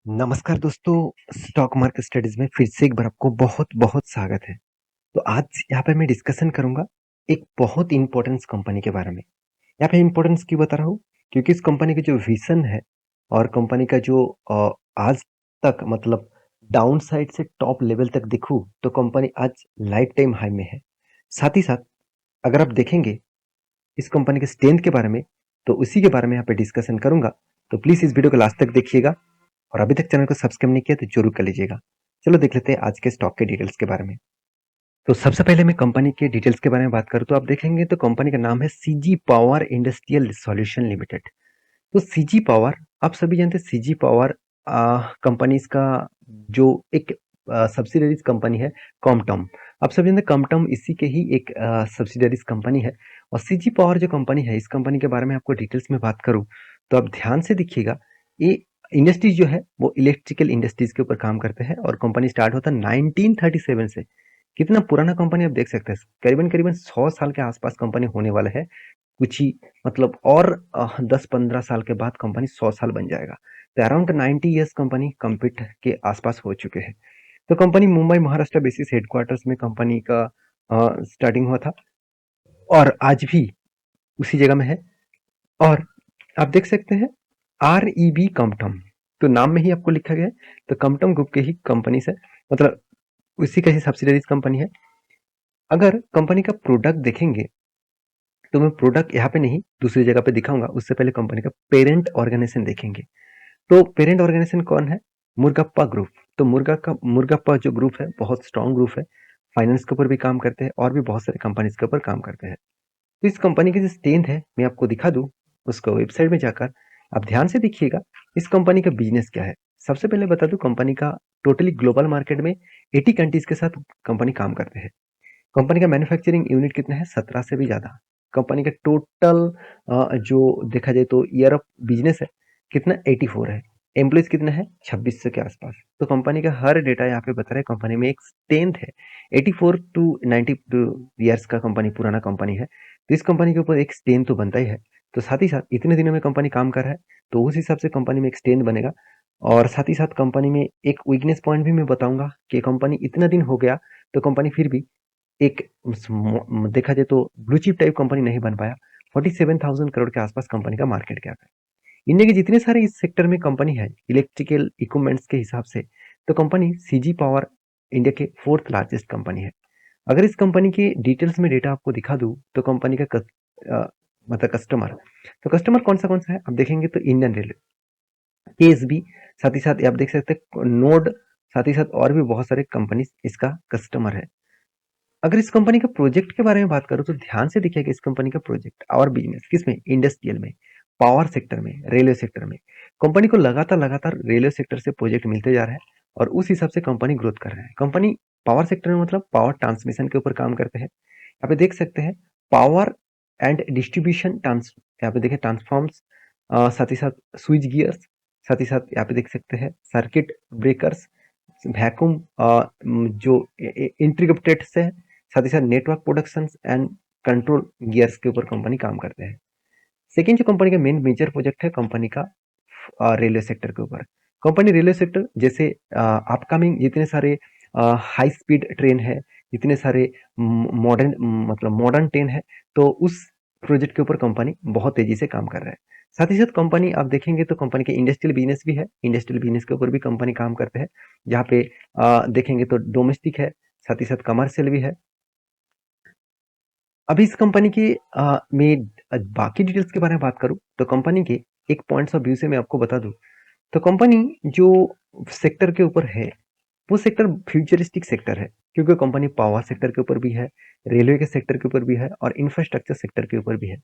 नमस्कार दोस्तों, stock market studies में फिर से एक बार आपको बहुत-बहुत स्वागत है। तो आज यहाँ पे मैं डिस्कशन करूँगा एक बहुत इम्पोर्टेंस कंपनी के बारे में। यहाँ पे इम्पोर्टेंस क्यों बता रहा हूँ? क्योंकि इस कंपनी की जो विज़न है और कंपनी का जो आज तक मतलब डाउन साइड से टॉप लेवल तक देखूँ तो कंपनी आज लाइफ टाइम हाई में है। साथ ही साथ अगर आप देखेंगे इस कंपनी के स्ट्रेंथ के बारे में, तो उसी के बारे में यहाँ पे डिस्कशन करूँगा। तो प्लीज़ इस वीडियो को लास्ट तक देखिएगा और अभी तक चैनल को सब्सक्राइब नहीं किया तो ज़रूर कर लीजिएगा। चलो देख लेते हैं आज के स्टॉक के डिटेल्स के बारे में। तो सबसे पहले मैं कंपनी के डिटेल्स के बारे में बात करूँ तो आप देखेंगे तो कंपनी का नाम है CG power industrial solution limited. तो सीजी पावर आप सभी जानते हैं सीजी पावर कंपनीज़ का जो एक सब्सिडियरीज़ कंपनी है कॉम्पटॉम। आप सभी जानते हैं कॉम्पटॉम इसी के ही एक सब्सिडियरीज़ कंपनी है और सीजी पावर जो कंपनी है इस कंपनी के बारे में आपको डिटेल्स में बात करूँ तो आप ध्यान से देखिएगा ये इंडस्ट्रीज जो है वो इलेक्ट्रिकल इंडस्ट्रीज के ऊपर काम करते हैं और कंपनी स्टार्ट होता है 1937 से। कितना पुराना कंपनी आप देख सकते हैं करीबन करीबन 100 साल के आसपास कंपनी होने वाला है। कुछ ही मतलब और 10-15 साल के बाद कंपनी 100 साल बन जाएगा। तो अराउंड 90 इयर्स कंपनी कंप्लीट के आसपास हो चुके हैं। तो company Mumbai Maharashtra basis headquarters में कंपनी का स्टार्टिंग हुआ था और आज भी उसी जगह में है। और आप देख सकते हैं REB कम्पटम, तो नाम में ही आपको लिखा गया है। तो कम्पटम ग्रुप के ही कंपनी से मतलब उसी का ही सब्सिडरीज कंपनी है। अगर कंपनी का प्रोडक्ट देखेंगे तो मैं प्रोडक्ट यहाँ पे नहीं दूसरी जगह पे दिखाऊंगा, उससे पहले कंपनी का पेरेंट ऑर्गेनाइजेशन देखेंगे। तो पेरेंट ऑर्गेनाइजेशन कौन है? मुर्गप्पा ग्रुप। तो मुर्गप्पा जो ग्रुप है बहुत स्ट्रॉन्ग ग्रुप है, फाइनेंस के ऊपर भी काम करते हैं और भी बहुत सारे कंपनीज के ऊपर काम करते हैं। तो इस कंपनी की जो स्ट्रेंथ है मैं आपको दिखा दूं, उसको वेबसाइट में जाकर आप ध्यान से देखिएगा इस कंपनी का बिजनेस क्या है। सबसे पहले बता दूं कंपनी का टोटली ग्लोबल मार्केट में 80 कंट्रीज के साथ कंपनी काम करते हैं। कंपनी का मैन्युफैक्चरिंग यूनिट कितना है? 17 से भी ज़्यादा। कंपनी का टोटल जो देखा जाए तो ईयर ऑफ बिजनेस है कितना? 84 है। एम्प्लॉइज कितना है? 2600 के आसपास। तो कंपनी का हर डेटा यहाँ पे बता रहा है कंपनी में एक स्ट्रेंथ है। 84 टू 92 ईयर्स का कंपनी पुराना कंपनी है, तो इस कंपनी के ऊपर एक स्ट्रेंथ तो बनता ही है। तो साथ ही साथ इतने दिनों में कंपनी काम कर रहा है तो उस हिसाब से कंपनी में एक स्ट्रेंथ बनेगा। और साथ ही साथ कंपनी में एक वीकनेस पॉइंट भी मैं बताऊंगा कि कंपनी इतना दिन हो गया तो कंपनी फिर भी एक देखा जाए तो ब्लू चिप टाइप कंपनी नहीं बन पाया। 47,000 करोड़ के आसपास कंपनी का मार्केट कैप है। इंडिया के जितने सारे इस सेक्टर में कंपनी है इलेक्ट्रिकल इक्विपमेंट्स के हिसाब से, तो कंपनी सीजी पावर इंडिया के फोर्थ लार्जेस्ट कंपनी है। अगर इस कंपनी के डिटेल्स में डेटा आपको दिखा दूं तो कंपनी का मतलब कस्टमर कौन सा है आप देखेंगे तो इंडियन रेलवे, केएसबी, साथ ही साथ आप देख सकते हैं नोड, साथ ही साथ और भी बहुत सारे कंपनी इसका कस्टमर है। अगर इस कंपनी का प्रोजेक्ट के बारे में बात करूं तो ध्यान से देखिएगा इस कंपनी का प्रोजेक्ट और बिजनेस किसमें? इंडस्ट्रियल में, पावर सेक्टर में, रेलवे सेक्टर में। कंपनी को लगातार लगातार रेलवे सेक्टर से प्रोजेक्ट मिलते जा रहा है और उस हिसाब से कंपनी ग्रोथ कर रहा है। कंपनी पावर सेक्टर में मतलब पावर ट्रांसमिशन के ऊपर काम करते हैं। यहाँ पे देख सकते हैं पावर एंड डिस्ट्रीब्यूशन ट्रांस, यहाँ पे देखें ट्रांसफॉर्म्स, साथ ही साथ स्विच गियर्स, साथ ही साथ यहाँ पे देख सकते हैं सर्किट ब्रेकर्स, वैक्यूम जो इंटीग्रेटेड से है, साथ ही साथ network production and control gears के ऊपर कंपनी काम करते हैं। सेकेंड जो कंपनी का मेन मेजर प्रोजेक्ट है कंपनी का रेलवे सेक्टर के ऊपर। कंपनी रेलवे सेक्टर जैसे अपकमिंग जितने सारे हाई स्पीड ट्रेन है, जितने सारे मॉडर्न मतलब मॉडर्न ट्रेन है, तो उस प्रोजेक्ट के ऊपर कंपनी बहुत तेजी से काम कर रहा है। साथ ही साथ कंपनी आप देखेंगे तो कंपनी के इंडस्ट्रियल बिजनेस भी है, इंडस्ट्रियल बिजनेस के ऊपर भी कंपनी काम करते हैं, जहाँ पे देखेंगे तो डोमेस्टिक है, साथ ही साथ कमर्शियल भी है। अभी इस कंपनी की मैं बाकी डिटेल्स के बारे में बात करूँ तो कंपनी के एक पॉइंट्स ऑफ व्यू से मैं आपको बता दूं तो कंपनी जो सेक्टर के ऊपर है वो सेक्टर फ्यूचरिस्टिक सेक्टर है, क्योंकि कंपनी पावर सेक्टर के ऊपर भी है, रेलवे के सेक्टर के ऊपर भी है और इंफ्रास्ट्रक्चर सेक्टर के ऊपर भी है,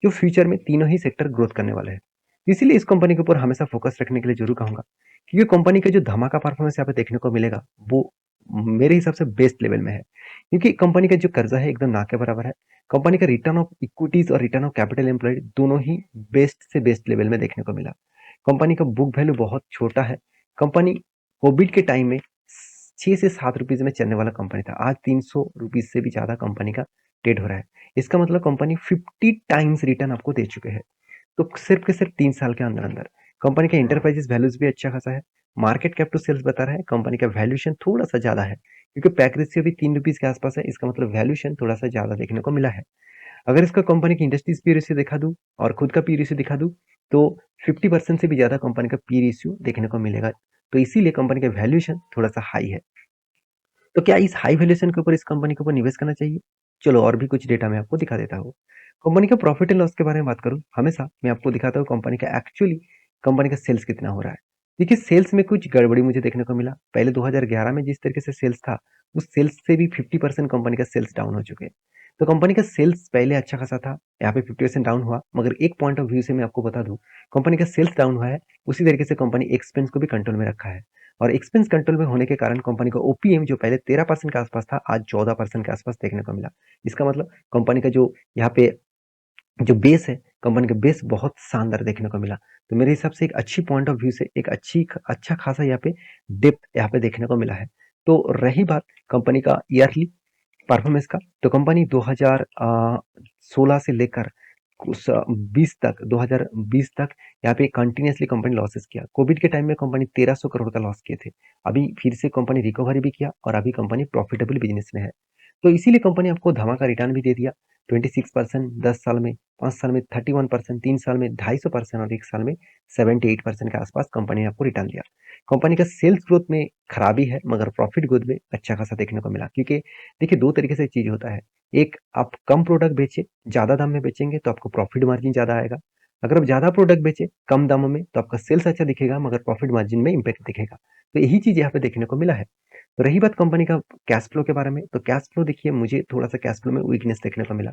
जो फ्यूचर में तीनों ही सेक्टर ग्रोथ करने वाले हैं। इसीलिए इस कंपनी के ऊपर हमेशा फोकस रखने के लिए जरूर कहूंगा, क्योंकि कंपनी का जो धमाका परफॉर्मेंस यहाँ पे देखने को मिलेगा वो मेरे हिसाब से बेस्ट लेवल में है। क्योंकि कंपनी का जो कर्जा है एकदम ना के बराबर है। कंपनी का रिटर्न ऑफ इक्विटीज और रिटर्न ऑफ कैपिटल एम्प्लॉयड दोनों ही बेस्ट से बेस्ट लेवल में देखने को मिला। कंपनी का बुक वैल्यू बहुत छोटा है। कंपनी कोविड के टाइम में 6 से 7 रुपीज में चलने वाला कंपनी था, आज 300 रुपीज से भी ज्यादा कंपनी का ट्रेड हो रहा है। इसका मतलब कंपनी 50 टाइम्स रिटर्न आपको दे चुके हैं, तो सिर्फ के सिर्फ 3 साल के अंदर अंदर। कंपनी का इंटरप्राइजेस वैल्यूज भी अच्छा खासा है। मार्केट कैप टू सेल्स बता रहा है, कंपनी का वैल्यूएशन थोड़ा-सा ज़्यादा है, क्योंकि पैक रेशियो भी ₹3 के आसपास है, इसका मतलब वैल्यूएशन थोड़ा-सा ज़्यादा देखने को मिला है। अगर इसका कंपनी की इंडस्ट्रीज पी रेशियो दिखा दूँ और खुद का पी रेशियो दिखा दूँ, तो 50% से भी ज़्यादा कंपनी का पी रेशियो देखने को मिलेगा। तो इसीलिए कंपनी का वैल्यूएशन थोड़ा-सा हाई है। तो क्या इस हाई वैल्यूएशन के ऊपर इस कंपनी के ऊपर निवेश करना चाहिए? चलो और भी कुछ डेटा मैं आपको दिखा देता हूँ। कंपनी का प्रॉफिट एंड लॉस के बारे में बात करूँ, हमेशा मैं आपको दिखाता हूँ कंपनी का एक्चुअली कंपनी का सेल्स कितना हो रहा है। देखिए सेल्स में कुछ गड़बड़ी मुझे देखने को मिला। पहले 2011 में जिस तरीके से सेल्स था, उस सेल्स से भी 50% कंपनी का सेल्स डाउन हो चुके हैं। तो कंपनी का सेल्स पहले अच्छा खासा था, यहाँ पे 50% डाउन हुआ, मगर एक पॉइंट ऑफ व्यू से मैं आपको बता दूँ, कंपनी का सेल्स डाउन हुआ है, उसी तरीके से कंपनी एक्सपेंस को भी कंट्रोल में रखा है। और एक्सपेंस कंट्रोल में होने के कारण कंपनी का ओपीएम जो पहले 13% के आसपास था, आज 14% के आसपास देखने को मिला। इसका मतलब कंपनी का जो यहाँ पे जो बेस है, कंपनी का बेस बहुत शानदार देखने को मिला। तो मेरे हिसाब से एक अच्छी पॉइंट ऑफ व्यू से एक अच्छा खासा यहाँ पे डेप्थ यहाँ पे देखने को मिला है। तो रही बात कंपनी का ईयरली परफॉर्मेंस का, तो कंपनी 2016 से लेकर 20 तक 2020 तक यहाँ पे कंटिन्यूअसली कंपनी लॉसेस किया। कोविड के टाइम में कंपनी 1300 करोड़ का लॉस किए थे। अभी फिर से कंपनी रिकवरी भी किया और अभी कंपनी प्रॉफिटेबल बिजनेस में है। तो इसीलिए कंपनी आपको धमाका रिटर्न भी दे दिया। 26% 10 साल में, 5 साल में 31%, 3 साल में 250% और 1 साल में 78% के आसपास कंपनी ने आपको रिटर्न दिया। कंपनी का सेल्स ग्रोथ में खराबी है, मगर प्रॉफिट ग्रोथ में अच्छा खासा देखने को मिला, क्योंकि देखिए 2 तरीके से चीज़ होता है। एक, आप कम प्रोडक्ट बेचे, ज़्यादा दाम में बेचेंगे तो आपको प्रॉफिट मार्जिन ज़्यादा आएगा। अगर आप ज़्यादा प्रोडक्ट बेचे कम दामों में तो आपका सेल्स अच्छा दिखेगा, मगर प्रॉफिट मार्जिन में इम्पैक्ट दिखेगा। तो यही चीज़ यहाँ पे देखने को मिला है। तो रही बात कंपनी का कैश फ्लो के बारे में, तो कैश फ्लो देखिए मुझे थोड़ा-सा कैश फ्लो में वीकनेस देखने को मिला।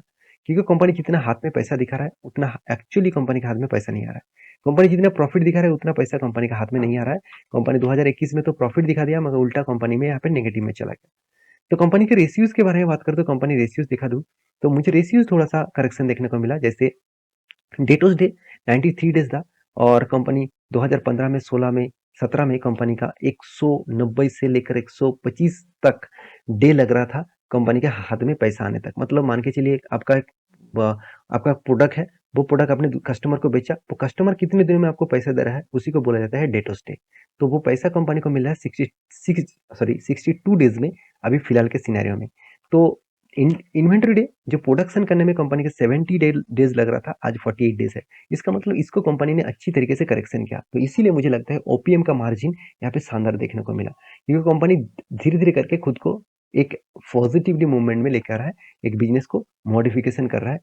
क्योंकि कंपनी जितना हाथ में पैसा दिखा रहा है, उतना एक्चुअली कंपनी के हाथ में पैसा नहीं आ रहा है। कंपनी जितना प्रॉफिट दिखा रहा है, उतना पैसा कंपनी के हाथ में नहीं आ रहा है। कंपनी 2021 में तो प्रॉफिट दिखा दिया, मगर उल्टा कंपनी में यहाँ पे नेगेटिव में चला गया। तो कंपनी के रेशियोज़ के बारे में बात करें तो कंपनी रेशियोज़ दिखा दूँ, तो मुझे रेशियोज़ थोड़ा-सा करेक्शन देखने को मिला। जैसे डेटोज़ डे 93 डेज़ था और कंपनी 2015 में, 16 में, 17 में कंपनी का 190 से लेकर 125 तक डे लग रहा था कंपनी के हाथ में पैसा आने तक। मतलब मान के चलिए आपका प्रोडक्ट है, वो प्रोडक्ट आपने कस्टमर को बेचा, वो कस्टमर कितने दिनों में आपको पैसा दे रहा है, उसी को बोला जाता है डेटोज़ डे। तो वो पैसा कंपनी को मिल रहा है 62 डेज़ में, अभी फिलहाल के सिनेरियो में। तो इन्वेंटरी डे जो प्रोडक्शन करने में कंपनी के 70 डेज लग रहा था, आज 48 डेज है। इसका मतलब इसको कंपनी ने अच्छी तरीके से करेक्शन किया। तो इसीलिए मुझे लगता है ओपीएम का मार्जिन यहाँ पे शानदार देखने को मिला, क्योंकि कंपनी धीरे-धीरे करके खुद को एक पॉजिटिवली मूवमेंट में लेकर आ रहा है, एक बिजनेस को मॉडिफिकेशन कर रहा है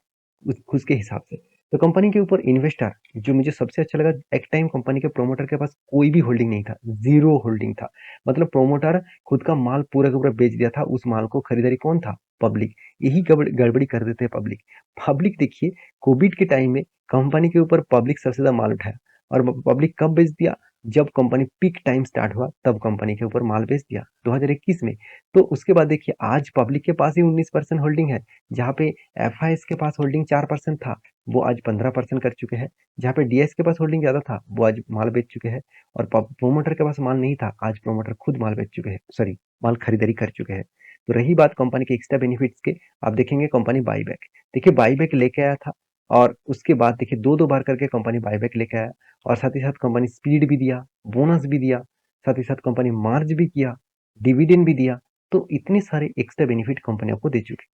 खुद के हिसाब से। तो कंपनी के ऊपर इन्वेस्टर जो मुझे सबसे अच्छा लगा, एक टाइम कंपनी के प्रोमोटर के पास कोई भी होल्डिंग नहीं था, ज़ीरो होल्डिंग था। मतलब प्रोमोटर खुद का माल पूरा का पूरा बेच दिया था, उस माल को खरीदारी कौन था? पब्लिक। यही गड़बड़ी कर देते हैं पब्लिक। पब्लिक देखिए कोविड के टाइम में कंपनी के ऊपर पब्लिक सबसे ज़्यादा माल उठाया और पब्लिक कब बेच दिया? जब कंपनी पीक टाइम स्टार्ट हुआ तब कंपनी के ऊपर माल बेच दिया 2021 में। तो उसके बाद देखिए आज पब्लिक के पास ही 19% होल्डिंग है, जहाँ पे एफआईएस के पास होल्डिंग 4% था, वो आज 15% कर चुके हैं। जहाँ पे डीएस के पास होल्डिंग ज़्यादा था, वो आज माल बेच चुके हैं और प्रोमोटर के पास माल नहीं था, आज प्रोमोटर खुद माल बेच चुके हैं, सॉरी माल खरीदारी कर चुके हैं। तो रही बात कंपनी के एक्स्ट्रा बेनिफिट्स के, आप देखेंगे कंपनी बाईबैक, देखिए बाईबैक लेके आया था और उसके बाद देखिए 2-2 बार करके कंपनी बाईबैक लेके आया और साथ ही साथ कंपनी स्पीड भी दिया, बोनस भी दिया, साथ ही साथ कंपनी मार्ज भी किया, डिविडेंड भी दिया। तो इतने सारे एक्स्ट्रा बेनिफिट कंपनी आपको दे चुकी है।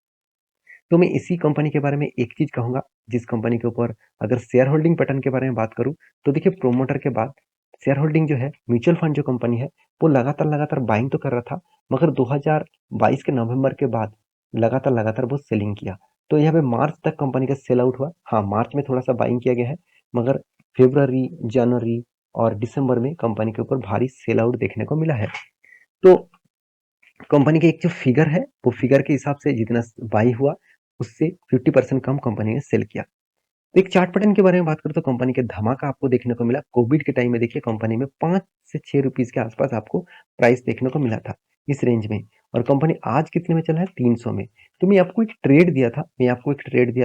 तो मैं इसी कंपनी के बारे में एक चीज़ कहूँगा, जिस कंपनी के ऊपर अगर शेयर होल्डिंग पैटर्न के बारे में बात करूँ, तो देखिए प्रोमोटर के बाद शेयर होल्डिंग जो है, म्यूचुअल फंड जो कंपनी है, वो लगातार बाइंग तो कर रहा था, मगर 2022 के नवंबर के बाद लगातार वो सेलिंग किया। तो यहाँ पे मार्च तक कंपनी का सेल आउट हुआ। हाँ, मार्च में थोड़ा-सा बाइंग किया गया है, मगर फरवरी, जनवरी और दिसंबर में कंपनी के ऊपर भारी सेल आउट देखने को मिला है। तो कंपनी के एक जो फिगर है, वो फिगर के हिसाब से जितना बाई हुआ, उससे 50% कम कंपनी ने सेल किया। तो एक चार्ट पैटर्न के बारे में बात करें तो कंपनी के धमाका आपको देखने को मिला। कोविड के टाइम में देखिए कंपनी में 5 से 6 रुपीज़ के आसपास आपको प्राइस देखने को मिला था, इस रेंज में। और कंपनी आज कितने में चला है? 300 में। तो मैं आपको एक ट्रेड दिया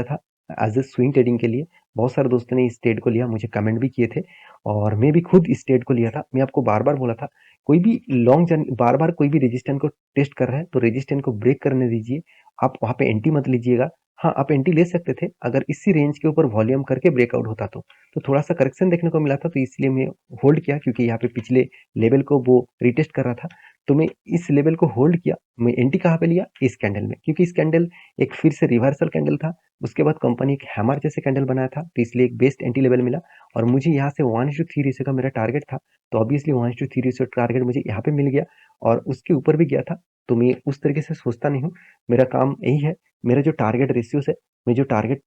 था एज़ अ स्विंग ट्रेडिंग के लिए। बहुत सारे दोस्तों ने इस ट्रेड को लिया, मुझे कमेंट भी किए थे और मैं भी खुद इस ट्रेड को लिया था। मैं आपको बार-बार बोला था, कोई भी लॉन्ग जर्नी बार-बार कोई भी रेजिस्टेंस को टेस्ट कर रहा है, तो रेजिस्टेंस को ब्रेक करने दीजिए। आप वहाँ पे एंट्री मत लीजिएगा। हाँ, आप एंट्री ले सकते थे अगर इसी रेंज के ऊपर वॉल्यूम करके ब्रेकआउट होता तो। तो थोड़ा-सा करेक्शन देखने को मिला था, तो इसलिए मैं होल्ड किया क्योंकि यहाँ पे पिछले लेवल को वो रिटेस्ट कर रहा था। तो मैं इस लेवल को होल्ड किया। मैं एंट्री कहाँ पे लिया? इस कैंडल में, क्योंकि इस कैंडल एक फिर से रिवर्सल कैंडल था। उसके बाद कंपनी एक हैमर जैसे कैंडल बनाया था, तो इसलिए एक बेस्ट एंट्री लेवल मिला और मुझे यहाँ से 1:3 रेशियो का मेरा टारगेट था। तो ऑब्वियसली 1:3 रेशियो टारगेट मुझे यहाँ पे मिल गया और उसके ऊपर भी गया था। तो मैं उस तरीके से सोचता नहीं हूँ। मेरा काम यही है, मेरा जो टारगेट रेशियोज है, मैं जो टारगेट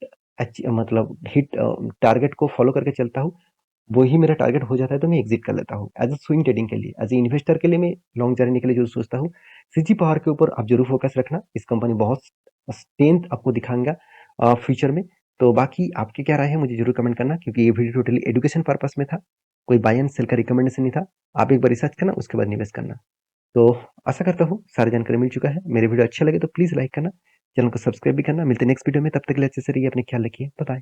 मतलब हिट टारगेट को फॉलो करके चलता हूँ, वही मेरा टारगेट हो जाता है तो मैं एग्जिट कर लेता हूँ। एज अ स्विंग ट्रेडिंग के लिए, एज ए इन्वेस्टर के लिए मैं लॉन्ग जर्नी के लिए जो सोचता हूँ, सीजी पावर के ऊपर आप जरूर फोकस रखना। इस कंपनी बहुत स्ट्रेंथ आपको दिखाएगा फ्यूचर में। तो बाकी आपकी क्या राय है मुझे जरूर कमेंट करना, क्योंकि ये वीडियो टोटली एजुकेशन पर्पस में था, कोई बाय एंड सेल का रिकमेंडेशन नहीं था। आप एक बार रिसर्च करना, उसके बाद निवेश करना। तो आशा करता हूँ सारी जानकारी मिल चुका है। मेरे वीडियो अच्छे लगे तो प्लीज लाइक करना, चैनल को सब्सक्राइब भी करना। मिलते हैं नेक्स्ट वीडियो में, तब तक के लिए अच्छे से रहिए, अपने ख्याल रखिए, बाय बाय।